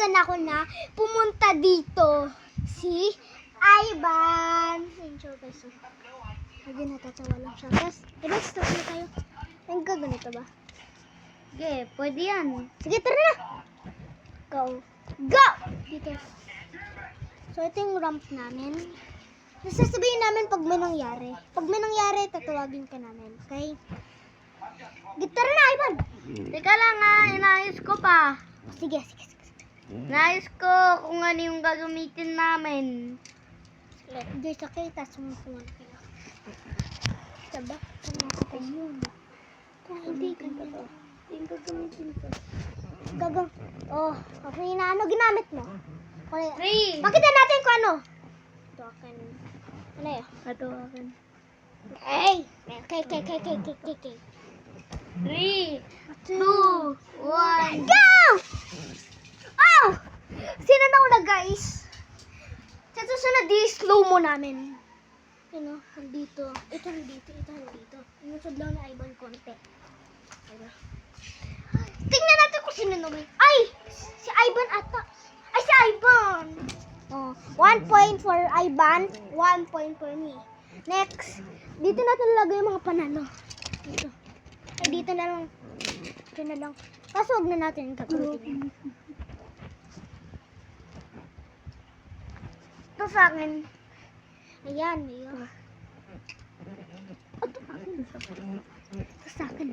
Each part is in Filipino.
nanawagan ako na pumunta dito si Ivan. Ayun siya guys. Lagi natatawa lang siya. Tapos, stop na tayo. Ayun ka, ganito ba? Sige, pwede yan. Sige, tara na! Go! Go! Dito. So, ito yung ramp namin. Nasasabihin namin pag may nangyari. Pag may nangyari, tatawagin ka namin. Okay? Tara na, Ivan! Teka lang nga, inayos ko pa. Sige, sige, sige. Inayos ko kung ano yung gagamitin namin. Guys, okay, tapos sumusunod kayo. Diba? Ayun. Hindi ka ba? Yung gagamitin ko. Gagang. Oh, okay na. Ano ginamit mo? Okay. 3. Makita natin kung ano. Ito akin. Ano yun? Ito akin. Hey! Okay. 3, 2, 1. Go! Oh! Sino na una, guys? Sa susunod, slow mo namin. Ano? Handito. Ito handito. Imusod lang na Ivan konti. Ayun. Tingnan natin kung sino naman. Ay! Si Ivan ata. Ay, si Ivan! Oh, 1 point for Ivan, 1 point for me. Next, dito natin lagay yung mga panalo. Dito. Ay, dito na lang. Dito na lang. Kaso huwag na natin gagamitin. Ito sa akin. Ayan. Ito sa akin.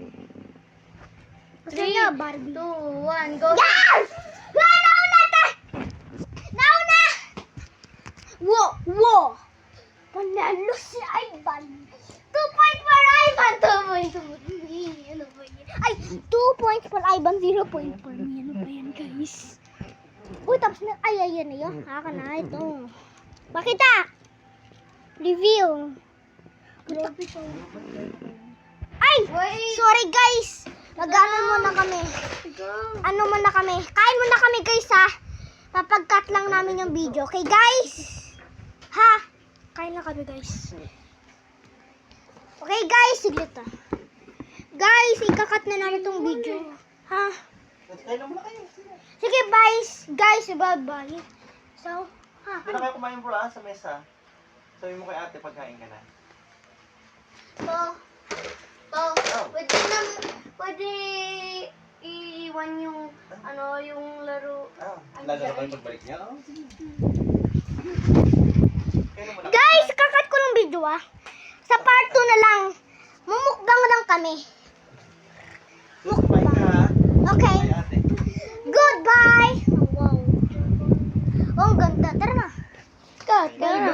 Kasi 3, na, Barbie. 2, 1, go. Yes! Nauna! Nauna! Wow! Panalo si Ivan. 2 points for Ivan. 2 points for me. Ano ba yan? Ay, 2 points for Ivan, 0 point for me. Ano ba yan, guys? Uy, tapos na. Ay, ayan na yun. Haka na ito. Pakita! Review. Ay! Wait. Sorry, guys. Mag-ano muna kami. Ano muna kami. Kain muna kami, guys, ha. Papag-cut lang namin yung video. Okay, guys? Ha? Kain lang kami, guys. Okay, guys. Sige ito. Guys, ikakat na namin tong video. Ha? Sige, guys. Guys, bye-bye. So, ha? Doon na kayo kumain bro sa mesa. Sabi mo kay ate pagkain ka na. Pwede iiwan yung yung laro. Lalo na kayo pagbalik niya. Guys, kakat ko ng video, ha. Sa part 2 na lang. Mumukbang lang kami. Kumain ka ha. Okay. Kay ate. Goodbye. Oh, wow. Oh, ang ganda. Tara na. Tara na.